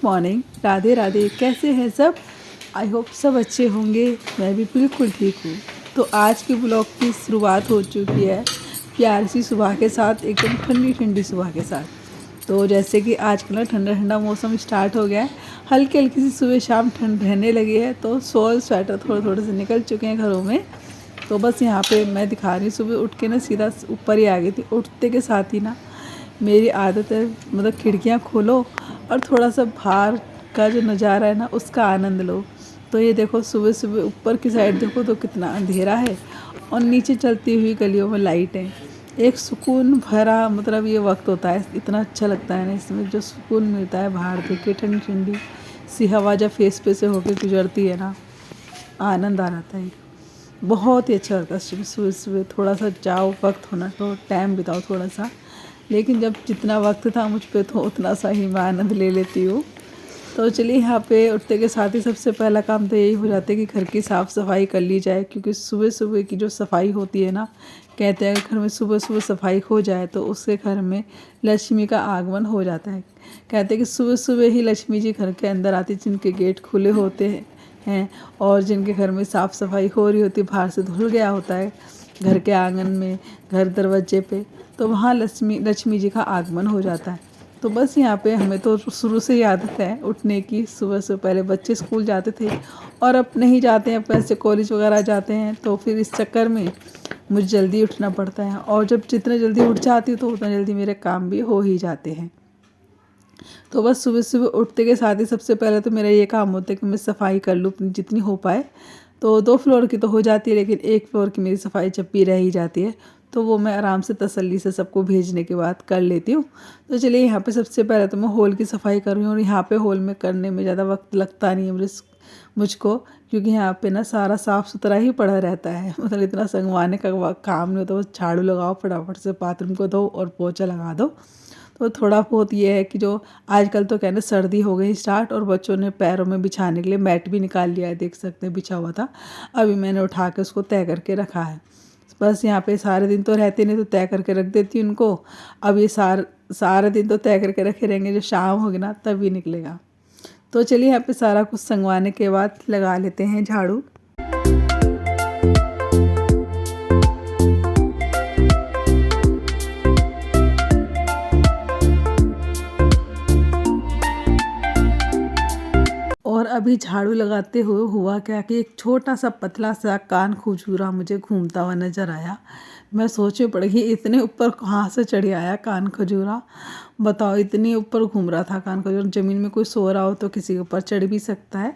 Morning, Radhe Radhe. कैसे हैं सब? आई होप सब अच्छे होंगे। मैं भी बिल्कुल ठीक हूँ। तो आज के ब्लॉग की शुरुआत हो चुकी है प्यारी सी सुबह के साथ, एकदम ठंडी ठंडी सुबह के साथ। तो जैसे कि आजकल ना ठंडा ठंडा मौसम स्टार्ट हो गया है, हल्की हल्की सी सुबह शाम ठंड रहने लगी है। तो शॉल स्वेटर थोड़े थोड़े से निकल चुके हैं घरों में। तो बस यहाँ पे मैं दिखा रही हूँ, सुबह उठ के ना सीधा ऊपर ही आ गई थी। उठते के साथ ही ना मेरी आदत है, मतलब खिड़कियाँ खोलो और थोड़ा सा बाहर का जो नज़ारा है ना उसका आनंद लो। तो ये देखो सुबह सुबह ऊपर की साइड देखो तो कितना अंधेरा है और नीचे चलती हुई गलियों में लाइट है। एक सुकून भरा मतलब ये वक्त होता है, इतना अच्छा लगता है ना इसमें, जो सुकून मिलता है बाहर देख के ठंडी ठंडी सी हवा जब फेस पे से होकर गुजरती है ना, आनंद आ जाता है। बहुत ही अच्छा लगता है सुबह सुबह थोड़ा सा जाओ, वक्त होना तो टाइम बिताओ थोड़ा सा। लेकिन जब जितना वक्त था मुझ पे तो उतना सा ही मैं आनंद ले लेती हूँ। तो चलिए यहाँ पे उठते के साथ ही सबसे पहला काम तो यही हो जाता है कि घर की साफ़ सफाई कर ली जाए, क्योंकि सुबह सुबह की जो सफाई होती है ना, कहते हैं घर में सुबह सुबह सफाई हो जाए तो उसके घर में लक्ष्मी का आगमन हो जाता है। कहते हैं कि सुबह सुबह ही लक्ष्मी जी घर के अंदर आती, जिनके गेट खुले होते हैं और जिनके घर में साफ़ सफाई हो रही होती, बाहर से धुल गया होता है घर के आंगन में, घर दरवाजे पे, तो वहाँ लक्ष्मी जी का आगमन हो जाता है। तो बस यहाँ पे हमें तो शुरू से ही आदत है उठने की। सुबह से पहले बच्चे स्कूल जाते थे और अब नहीं जाते हैं, अब ऐसे कॉलेज वगैरह जाते हैं, तो फिर इस चक्कर में मुझे जल्दी उठना पड़ता है। और जब जितना जल्दी उठ जाती हूँ तो उतना जल्दी मेरे काम भी हो ही जाते हैं। तो बस सुबह सुबह उठते के साथ ही सबसे पहले तो मेरा ये काम होता है कि मैं सफाई कर लूँ अपनी जितनी हो पाए। तो 2 फ्लोर की तो हो जाती है, लेकिन 1 फ्लोर की मेरी सफाई जब भी रह ही जाती है तो वो मैं आराम से तसल्ली से सबको भेजने के बाद कर लेती हूँ। तो चलिए यहाँ पे सबसे पहले तो मैं हॉल की सफाई कर रही हूँ, और यहाँ पे हॉल में करने में ज़्यादा वक्त लगता नहीं है मुझको, क्योंकि यहाँ पे ना सारा साफ़ सुथरा ही पड़ा रहता है। मतलब इतना संगवाने का काम नहीं होता, बस झाड़ू लगाओ, फटाफट से बाथरूम को धो और पोछा लगा दो। तो थोड़ा बहुत ये है कि जो आजकल तो कहना सर्दी हो गई स्टार्ट, और बच्चों ने पैरों में बिछाने के लिए मैट भी निकाल लिया है, देख सकते हैं बिछा हुआ था, अभी मैंने उठा के उसको तय करके रखा है। बस यहाँ पे सारे दिन तो रहते नहीं, तो तय करके रख देती हूँ उनको। अब ये सारे दिन तो तय करके रखे रहेंगे, जो शाम होगी ना तभी निकलेगा। तो चलिए यहाँ पे सारा कुछ संगवाने के बाद लगा लेते हैं झाड़ू। और अभी झाड़ू लगाते हुए हुआ क्या कि एक छोटा सा पतला सा कान खजूरा मुझे घूमता हुआ नज़र आया। मैं सोचे पड़ गई इतने ऊपर कहाँ से चढ़ आया कान खजूरा, बताओ, इतने ऊपर घूम रहा था कान खजूरा। ज़मीन में कोई सो रहा हो तो किसी के ऊपर चढ़ भी सकता है।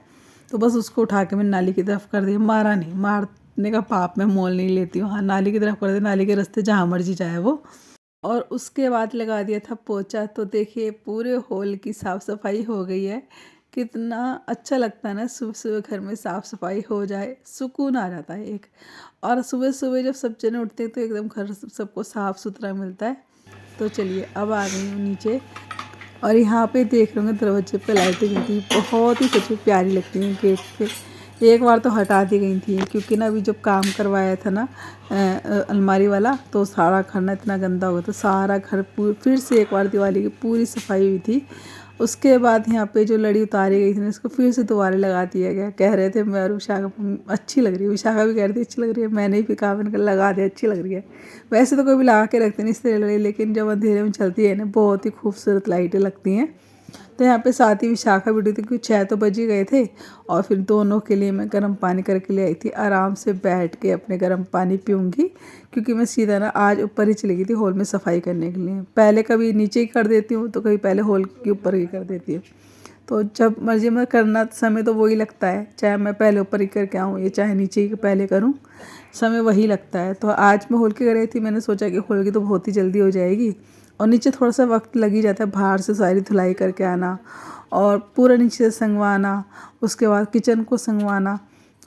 तो बस उसको उठा के मैंने नाली की तरफ कर दिया। मारा नहीं, मारने का पाप मैं मोल नहीं लेती हूँ। हाँ, नाली की तरफ कर दिया, नाली के रास्ते जहाँ मर्जी जाए वो। और उसके बाद लगा दिया था पोछा। तो देखिए पूरे हॉल की साफ़ सफाई हो गई है। कितना अच्छा लगता है ना सुबह सुबह घर में साफ़ सफाई हो जाए, सुकून आ जाता है एक। और सुबह सुबह जब सब जने उठते हैं तो एकदम घर सबको साफ़ सुथरा मिलता है। तो चलिए अब आ गई हूँ नीचे, और यहाँ पे देख रहे होंगे दरवाजे पे लाइटें जलती हैं, बहुत ही सच में प्यारी लगती हैं गेट पे। एक बार तो हटा दी गई थी, क्योंकि ना अभी जब काम करवाया था ना अलमारी वाला, तो सारा घर ना इतना गंदा हो गया, तो सारा घर फिर से एक बार दिवाली की पूरी सफाई हुई थी। उसके बाद यहाँ पे जो लड़ी उतारी गई थी ना, इसको फिर से दोबारा लगा दिया गया। कह रहे थे मैं और विशाखा अच्छी लग रही है, विशाखा भी कह रही थी अच्छी लग रही है, मैंने भी कहा, मैंने लगा दिया, अच्छी लग रही है। वैसे तो कोई भी लगा के रखते नहीं इस तरह लड़ी, लेकिन जब अंधेरे में चलती है ना बहुत ही खूबसूरत लाइटें लगती हैं। तो यहाँ पे साथ ही विशाखा भी थी, क्योंकि 6 तो बज ही गए थे। और फिर दोनों के लिए मैं गर्म पानी करके ले आई थी। आराम से बैठ के अपने गर्म पानी पीऊँगी, क्योंकि मैं सीधा ना आज ऊपर ही चली गई थी हॉल में सफाई करने के लिए। पहले कभी नीचे ही कर देती हूँ, तो कभी पहले हॉल के ऊपर ही कर देती हूँ। तो जब मर्जी में करना समय तो वही लगता है, चाहे मैं पहले ऊपर ही करके आऊँ या चाहे नीचे ही पहले करूँ, समय वही लगता है। तो आज मैं हॉल के कर रही थी, मैंने सोचा कि हॉल की तो बहुत ही जल्दी हो जाएगी, और नीचे थोड़ा सा वक्त लग ही जाता है, बाहर से सारी धुलाई करके आना और पूरा नीचे से संगवाना, उसके बाद किचन को संगवाना,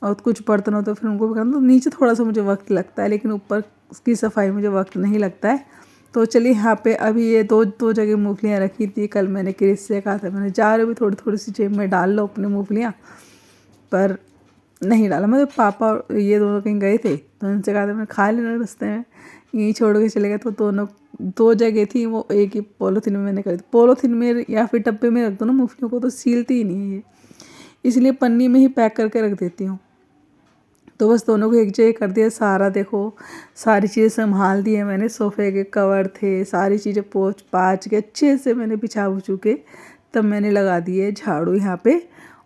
और कुछ बर्तन हो तो फिर उनको भी करना। तो नीचे थोड़ा सा मुझे वक्त लगता है, लेकिन ऊपर की सफाई मुझे वक्त नहीं लगता है। तो चलिए यहाँ पे अभी ये दो जगह मूंगफलियाँ रखी थी, कल मैंने क्रिस से कहा था, मैंने जा रही भी थोड़ी थोड़ी सी जेब में डाल लो अपनी मूंगफलियाँ, पर नहीं डाला। मतलब पापा और ये दोनों कहीं गए थे, तो उनसे कहा था मैंने खा लेना रास्ते में, यहीं छोड़ के चले गए। तो दोनों 2 जगह थी, वो एक ही पॉलीथीन में मैंने कर दी। पॉलीथीन में या फिर डब्बे में रख दो ना मूँगफलियों को तो सीलती ही नहीं है ये, इसलिए पन्नी में ही पैक करके रख देती हूँ। तो बस दोनों को एक जगह कर दिया सारा। देखो सारी चीज़ें संभाल दी है मैंने, सोफ़े के कवर थे, सारी चीज़ें पोंछ पाछ के अच्छे से मैंने बिछा बुछू के तब मैंने लगा दी है झाड़ू यहाँ पे।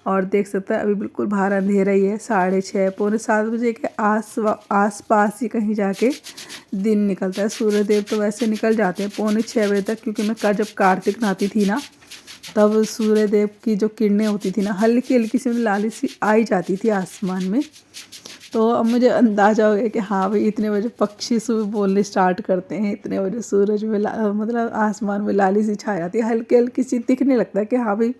और देख सकते हैं अभी बिल्कुल बाहर अंधेरा ही है, 6:30 पौने 7 बजे के आस पास ही कहीं जाके दिन निकलता है। सूर्यदेव तो वैसे निकल जाते हैं पौने 6 बजे तक, क्योंकि मैं जब कार्तिक नहाती थी ना तब सूर्यदेव की जो किरणें होती थी ना हल्की हल्की सी लाली सी आई जाती थी आसमान में। तो अब मुझे अंदाज़ा हो गया कि हाँ भाई इतने बजे पक्षी सुबह बोलने स्टार्ट करते हैं, इतने बजे सूरज में मतलब आसमान में लाली सी छा जाती है, हल्की हल्की सी दिखने लगता है कि हाँ भाई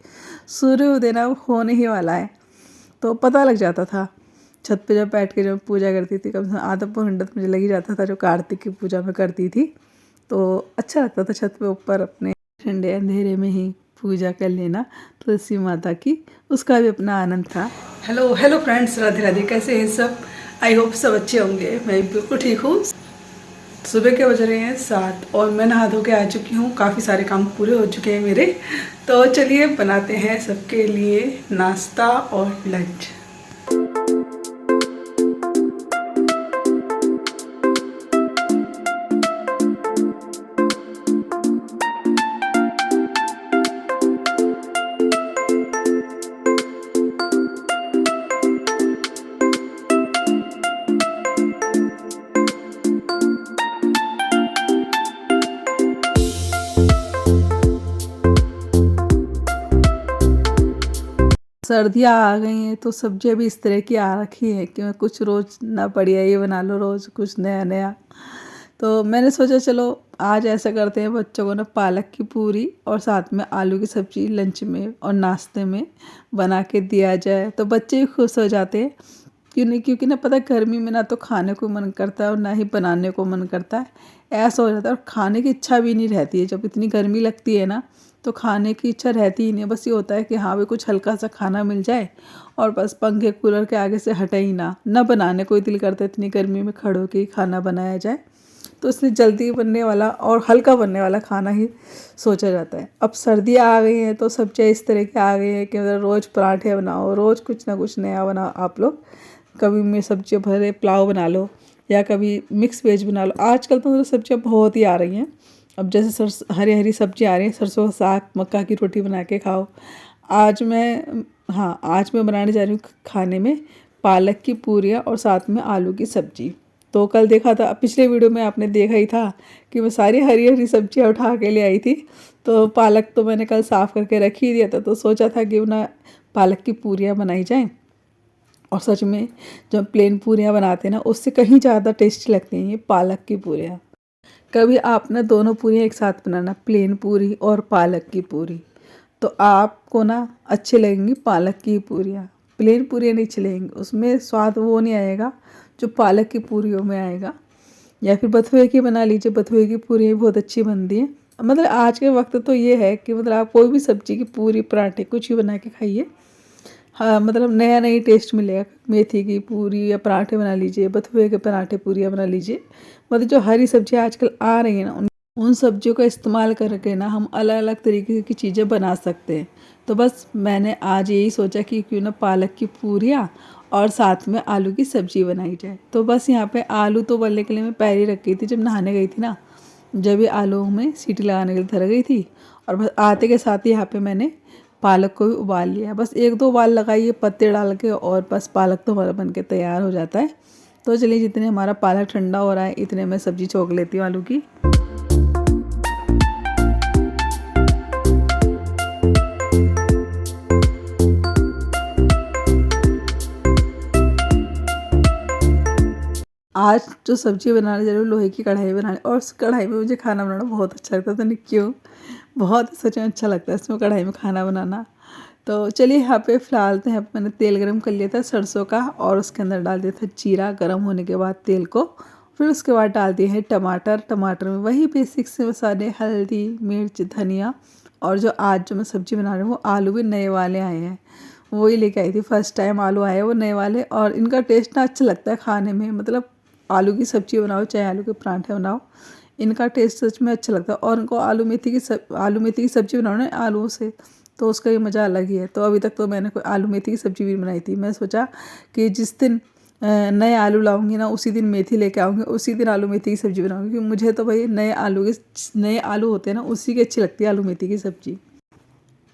सूर्योदय ना होने ही वाला है। तो पता लग जाता था। छत पे जब बैठ के जब पूजा करती थी कम से कम आधा पौन घंटा तो मुझे लग ही जाता था, जो कार्तिक की पूजा में करती थी। तो अच्छा लगता था छत पे ऊपर अपने ठंडे अंधेरे में ही पूजा कर लेना तुलसी माता की, उसका भी अपना आनंद था। Hello friends, Radhe Radhe. कैसे हैं सब? आई होप सब अच्छे होंगे। मैं बिल्कुल ठीक हूँ। सुबह के बज रहे हैं 7 और मैं नहा धो के आ चुकी हूँ। काफ़ी सारे काम पूरे हो चुके हैं मेरे। तो चलिए बनाते हैं सबके लिए नाश्ता और लंच। सर्दियाँ आ गई हैं तो सब्जियाँ भी इस तरह की आ रखी हैं कि मैं कुछ रोज़ ना बढ़िया ये बना लो, रोज़ कुछ नया नया। तो मैंने सोचा चलो आज ऐसा करते हैं, बच्चों को ना पालक की पूरी और साथ में आलू की सब्ज़ी लंच में और नाश्ते में बना के दिया जाए तो बच्चे भी खुश हो जाते हैं। क्यों नहीं? क्योंकि ना पता है गर्मी में ना तो खाने को मन करता है और ना ही बनाने को मन करता है, ऐसा हो जाता है। और खाने की इच्छा भी नहीं रहती है, जब इतनी गर्मी लगती है ना तो खाने की इच्छा रहती ही नहीं। बस ये होता है कि हाँ भाई कुछ हल्का सा खाना मिल जाए और बस पंखे कूलर के आगे से हटे ही ना बनाने को ही दिल करता है, इतनी गर्मी में खड़े होकर ही खाना बनाया जाए। तो इसलिए जल्दी बनने वाला और हल्का बनने वाला खाना ही सोचा जाता है। अब सर्दियाँ आ गई हैं तो सब्जियाँ इस तरह की आ गई हैं कि मतलब रोज़ पराठे बनाओ, रोज़ कुछ ना कुछ नया बनाओ आप लोग। कभी में सब्जियाँ भरे पुलाव बना लो या कभी मिक्स वेज बना लो। आजकल तो मतलब सब्जियाँ बहुत ही आ रही हैं। अब जैसे हरी हरी सब्जी आ रही है, सरसों का साग, मक्का की रोटी बना के खाओ। आज मैं बनाने जा रही हूँ खाने में पालक की पूरियाँ और साथ में आलू की सब्जी। तो कल देखा था, पिछले वीडियो में आपने देखा ही था कि मैं सारी हरी हरी सब्जियाँ उठा के ले आई थी। तो पालक तो मैंने कल साफ़ करके रख ही दिया था, तो सोचा था कि ना पालक की पूरियाँ बनाई जाएँ। और सच में जब प्लेन पूरियाँ बनाते हैं ना उससे कहीं ज़्यादा टेस्टी लगती हैं ये पालक की पूरियाँ। कभी आप ना दोनों पूरियाँ एक साथ बनाना, प्लेन पूरी और पालक की पूरी, तो आपको ना अच्छी लगेंगी पालक की पूरियाँ। प्लेन पूरियाँ नहीं चलेंगी, उसमें स्वाद वो नहीं आएगा जो पालक की पूरियों में आएगा। या फिर बथुए की बना लीजिए, बथुए की पूरी भी बहुत अच्छी बनती है। मतलब आज के वक्त तो ये है कि मतलब आप कोई भी सब्जी की पूरी पराठे कुछ ही बना के खाइए, हाँ मतलब नया नई टेस्ट मिलेगा। मेथी की पूरी या पराठे बना लीजिए, बथुए के पराठे पूरियाँ बना लीजिए। मतलब जो हरी सब्जियाँ आजकल आ रही हैं ना उन सब्जियों का इस्तेमाल करके ना हम अलग अलग तरीके की चीज़ें बना सकते हैं। तो बस मैंने आज यही सोचा कि क्यों ना पालक की पूरियाँ और साथ में आलू की सब्ज़ी बनाई जाए। तो बस यहाँ पे आलू तो उबलने के लिए मैं पहले ही रख गई थी, जब नहाने गई थी ना जब ये आलू में सीटी लगाने के लिए धर गई थी। और बस आते के साथ ही यहाँ पे मैंने पालक को भी उबाल लिया। बस 1-2 उबाल लगाइए पत्ते डाल के और बस पालक तो हमारा बन के तैयार हो जाता है। तो चलिए जितने हमारा पालक ठंडा हो रहा है इतने मैं सब्ज़ी छोंक लेती हूँ आलू की। आज जो सब्ज़ी बनाने जा रही हूँ लोहे की कढ़ाई बनाने, और उस कढ़ाई में मुझे खाना बनाना बहुत अच्छा लगता था, नहीं क्यों, बहुत सच में अच्छा लगता है इसमें कढ़ाई में खाना बनाना। तो चलिए यहाँ पे फ़िलहाल तो यहाँ पे मैंने तेल गरम कर लिया था सरसों का, और उसके अंदर डाल दिया था जीरा। गरम होने के बाद तेल को फिर उसके बाद डाल दिए हैं टमाटर। टमाटर में वही बेसिक से मसाले, हल्दी, मिर्च, धनिया। और जो आज जो मैं सब्ज़ी बना रही हूँ वो आलू भी नए वाले आए हैं, वही लेके आई थी। फर्स्ट टाइम आलू आए वो नए वाले, और इनका टेस्ट ना अच्छा लगता है खाने में। मतलब आलू की सब्ज़ी बनाओ चाहे आलू के पराठे बनाओ, इनका टेस्ट सच में अच्छा लगता है। और उनको आलू मेथी की सब्ज़ी बनाना है आलूओं से, तो उसका ये मज़ा अलग ही है। तो अभी तक तो मैंने कोई आलू मेथी की सब्ज़ी भी बनाई थी। मैं सोचा कि जिस दिन नए आलू लाऊंगी ना, उसी दिन मेथी लेके आऊँगी, उसी दिन आलू मेथी की सब्ज़ी बनाऊँगी, क्योंकि मुझे तो भाई नए आलू होते हैं ना, उसी की अच्छी लगती है आलू मेथी की सब्ज़ी।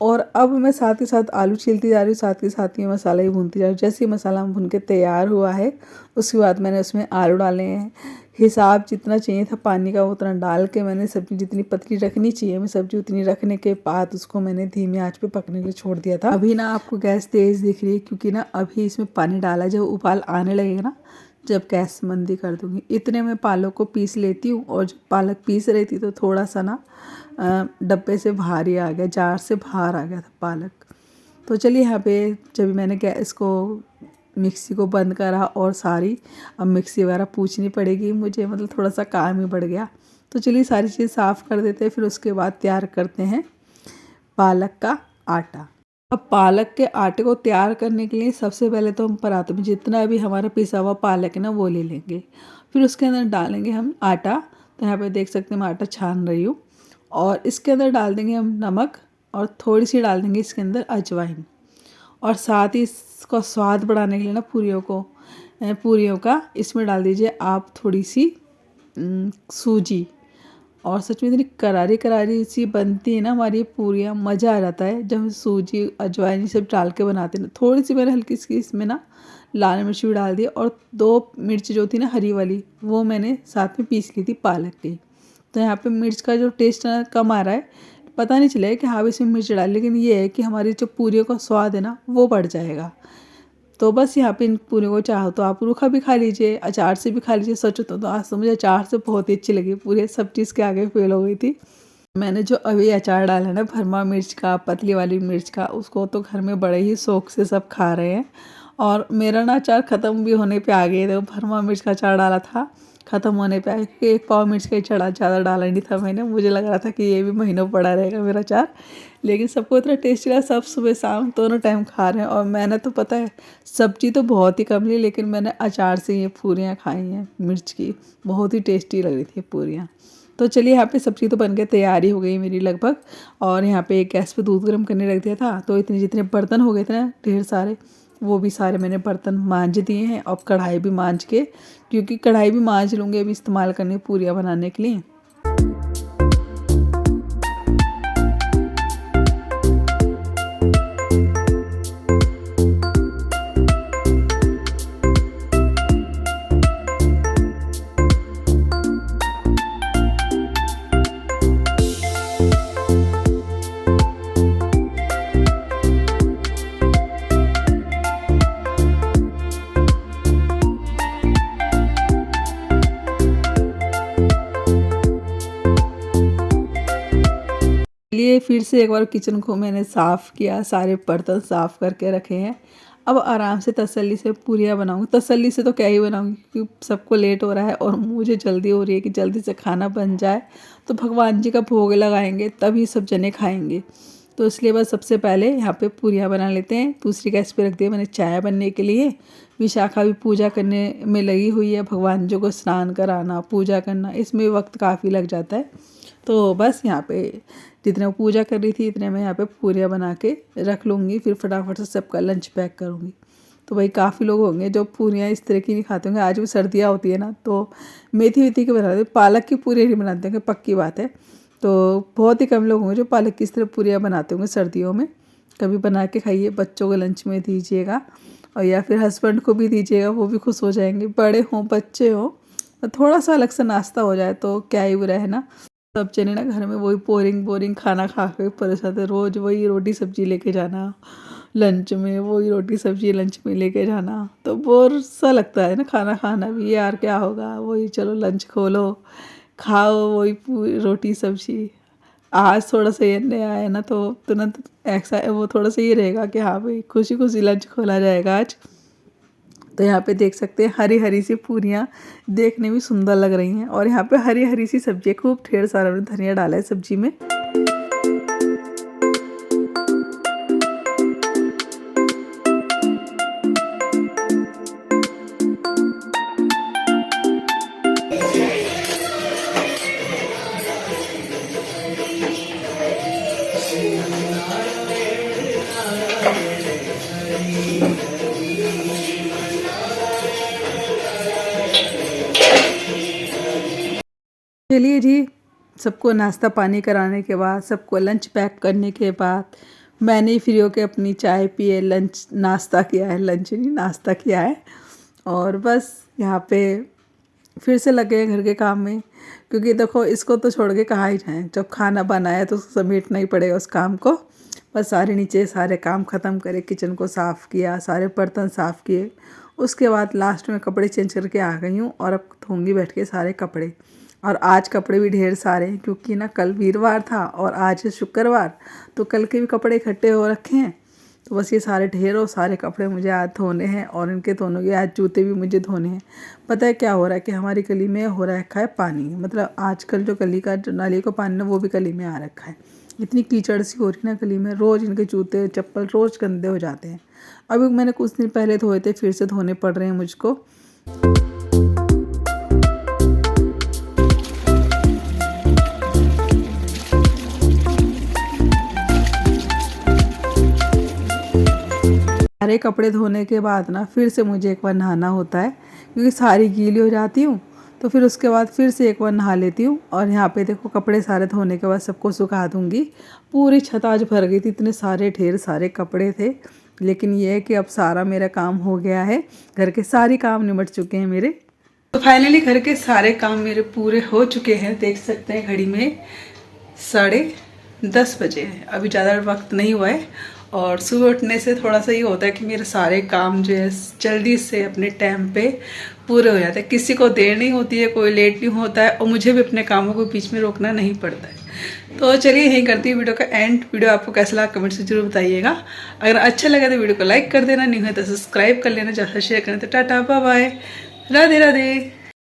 और अब मैं साथ के साथ आलू छीलती जा रही हूँ, साथ के साथ ये मसाला ही भूनती जा रही हूँ। जैसे ही मसाला भून के तैयार हुआ है, उसके बाद मैंने उसमें आलू डाले हैं। हिसाब जितना चाहिए था पानी का उतना डाल के मैंने सब्ज़ी जितनी पतली रखनी चाहिए मैं सब्ज़ी उतनी रखने के बाद उसको मैंने धीमी आंच पे पकने के लिए छोड़ दिया था। अभी ना आपको गैस तेज़ दिख रही है, क्योंकि ना अभी इसमें पानी डाला, जब उबाल आने लगेगा ना, जब गैस मंदी कर दूँगी। इतने में पालक को पीस लेती हूँ, और जब पालक पीस रही थी तो थोड़ा सा ना डब्बे से बाहर ही आ गया, जार से बाहर आ गया था पालक। तो चलिए यहाँ पे जब मैंने गैस को मिक्सी को बंद करा, और सारी अब मिक्सी वगैरह पूछनी पड़ेगी मुझे, मतलब थोड़ा सा काम ही बढ़ गया। तो चलिए सारी चीज़ साफ़ कर देते हैं, फिर उसके बाद तैयार करते हैं पालक का आटा। अब पालक के आटे को तैयार करने के लिए सबसे पहले तो हम परात में जितना भी हमारा पिसा हुआ पालक है ना वो ले लेंगे, फिर उसके अंदर डालेंगे हम आटा। तो यहाँ पे देख सकते हैं मैं आटा छान रही हूँ, और इसके अंदर डाल देंगे हम नमक, और थोड़ी सी डाल देंगे इसके अंदर अजवाइन, और साथ ही इसका स्वाद बढ़ाने के लिए ना पूरियों का इसमें डाल दीजिए आप थोड़ी सी सूजी। और सच में इतनी करारी करारी सी बनती है ना हमारी पूरियाँ, मज़ा आ जाता है जब हम सूजी अजवाइन सब डाल के बनाते हैं ना। थोड़ी सी मैंने हल्की सी इसमें ना लाल मिर्च भी डाल दी, और 2 मिर्च जो थी ना हरी वाली, वो मैंने साथ में पीस ली थी पालक की। तो यहाँ पे मिर्च का जो टेस्ट है कम आ रहा है, पता नहीं चलेगा कि हाँ इसमें मिर्च डाली, लेकिन ये है कि हमारी जो पूरियों का स्वाद है ना वो बढ़ जाएगा। तो बस यहाँ पे इन पूरियों को चाहो तो आप रूखा भी खा लीजिए, अचार से भी खा लीजिए। सच तो आज तो मुझे अचार से बहुत ही अच्छी लगी, पूरे सब चीज़ के आगे फेल हो गई थी। मैंने जो अभी अचार डाला है ना भरमा मिर्च का, पतली वाली मिर्च का, उसको तो घर में बड़े ही शौक से सब खा रहे हैं। और मेरा ना अचार ख़त्म भी होने पे आ गए थे, भरमा मिर्च का अचार डाला था, ख़त्म होने पे आया, क्योंकि 1 पाव मिर्च का ही चढ़ा, ज़्यादा डाला नहीं था मैंने। मुझे लग रहा था कि ये भी महीनों पड़ा रहेगा मेरा अचार, लेकिन सबको इतना टेस्टी लगा, सब सुबह शाम दोनों टाइम खा रहे हैं। और मैंने तो पता है सब्जी तो बहुत ही कम ली, लेकिन मैंने अचार से ये पूरियाँ खाई हैं मिर्च की, बहुत ही टेस्टी लग रही थी पूरियाँ। तो चलिए यहाँ पे सब्ज़ी तो बन के तैयारी हो गई मेरी लगभग। और यहाँ पे गैस पे दूध गर्म करने रख दिया था, तो इतने जितने बर्तन हो गए थे ना ढेर सारे, वो भी सारे मैंने बर्तन मांज दिए हैं। और कढ़ाई भी मांज के, क्योंकि कढ़ाई भी मांज लूँगी अभी इस्तेमाल करनी पूरियाँ बनाने के लिए। लिए फिर से एक बार किचन को मैंने साफ़ किया, सारे बर्तन साफ़ करके रखे हैं। अब आराम से तसल्ली से पूरियाँ बनाऊँगी। तसल्ली से तो क्या ही बनाऊँगी, क्योंकि सबको लेट हो रहा है और मुझे जल्दी हो रही है कि जल्दी से खाना बन जाए, तो भगवान जी का भोग लगाएंगे तभी सब जने खाएंगे। तो इसलिए बस सबसे पहले यहाँ पे पूरियाँ बना लेते हैं। दूसरी गैस पे रख दिया मैंने चाय बनने के लिए। विशाखा भी पूजा करने में लगी हुई है, भगवान जी को स्नान कराना, पूजा करना, इसमें वक्त काफ़ी लग जाता है। तो बस यहाँ पे जितने वो पूजा कर रही थी इतने मैं यहाँ पे पूरियाँ बना के रख लूँगी, फिर फटाफट से सबका लंच पैक करूँगी। तो भाई काफ़ी लोग होंगे जो पूरियाँ इस तरह की नहीं खाते होंगे। आज भी सर्दियाँ होती है ना, तो मेथी वेथी की बनाते, पालक की पूरी नहीं बनाते होंगे, पक्की बात है। तो बहुत ही कम लोग होंगे जो पालक की इस तरह पूरियाँ बनाते होंगे सर्दियों में। कभी बना के खाइए, बच्चों को लंच में दीजिएगा, और या फिर हस्बैंड को भी दीजिएगा, वो भी खुश हो जाएंगे। बड़े हों बच्चे हों, तो थोड़ा सा अलग सा नाश्ता हो जाए तो क्या ही बुरा है ना। सब जने ना घर में वही बोरिंग खाना खा के परेशान थे, रोज़ वही रोटी सब्जी लेके जाना लंच में, वही रोटी सब्जी लंच में लेके जाना, तो बोर सा लगता है ना खाना खाना भी। यार क्या होगा, वही चलो लंच खोलो खाओ वही पूरी रोटी सब्जी। आज थोड़ा सा ये नया है ना, तो तुरंत ऐसा वो थोड़ा सा ये रहेगा कि हाँ भाई खुशी खुशी लंच खोला जाएगा आज। तो यहाँ पे देख सकते हैं हरी हरी सी पूरियाँ देखने में सुंदर लग रही हैं, और यहाँ पे हरी हरी सी सब्जी, खूब ढेर सारा धनिया डाला है सब्जी में। चलिए जी, सबको नाश्ता पानी कराने के बाद, सबको लंच पैक करने के बाद मैंने फ्री होकर अपनी चाय पी है, लंच नाश्ता किया है, लंच नहीं नाश्ता किया है। और बस यहाँ पे फिर से लगे हैं घर के काम में, क्योंकि देखो इसको तो छोड़ के कहाँ ही जाएँ। जब खाना बनाया तो उसको समेटना ही पड़ेगा उस काम को। बस सारे नीचे सारे काम ख़त्म करे, किचन को साफ़ किया, सारे बर्तन साफ़ किए, उसके बाद लास्ट में कपड़े चेंज करके आ गई हूँ। और अब धोंगी बैठ के सारे कपड़े। और आज कपड़े भी ढेर सारे हैं, क्योंकि ना कल वीरवार था और आज है शुक्रवार, तो कल के भी कपड़े इकट्ठे हो रखे हैं। तो बस ये सारे ढेर और सारे कपड़े मुझे आज धोने हैं, और इनके दोनों के आज जूते भी मुझे धोने हैं। पता है क्या हो रहा है कि हमारी गली में हो रखा है पानी, मतलब आजकल जो गली का जो नाली का पानी ना वो भी गली में आ रखा है। इतनी कीचड़ सी हो रही ना गली में, रोज़ इनके जूते चप्पल रोज़ गंदे हो जाते हैं। अभी मैंने कुछ दिन पहले धोए थे, फिर से धोने पड़ रहे हैं मुझको। सारे कपड़े धोने के बाद ना फिर से मुझे एक बार नहाना होता है, क्योंकि सारी गीली हो जाती हूँ। तो फिर उसके बाद फिर से एक बार नहा लेती हूँ। और यहाँ पे देखो कपड़े सारे धोने के बाद सबको सुखा दूँगी। पूरी छत आज भर गई थी, इतने सारे ढेर सारे कपड़े थे। लेकिन ये है कि अब सारा मेरा काम हो गया है, घर के सारे काम निमट चुके हैं मेरे। तो फाइनली घर के सारे काम मेरे पूरे हो चुके हैं। देख सकते हैं घड़ी में 10:30 बजे हैं, अभी ज़्यादा वक्त नहीं हुआ है। और सुबह उठने से थोड़ा सा ये होता है कि मेरे सारे काम जो है जल्दी से अपने टाइम पे पूरे हो जाते हैं। किसी को देर नहीं होती है, कोई लेट नहीं होता है, और मुझे भी अपने कामों को बीच में रोकना नहीं पड़ता है। तो चलिए यहीं करती हूँ वीडियो का एंड। वीडियो आपको कैसा लगा कमेंट से जरूर बताइएगा। अगर अच्छा लगा तो वीडियो को लाइक कर देना, नहीं है तो सब्सक्राइब कर लेना, ज़्यादा शेयर करना। तो tata bye bye, Radhe Radhe.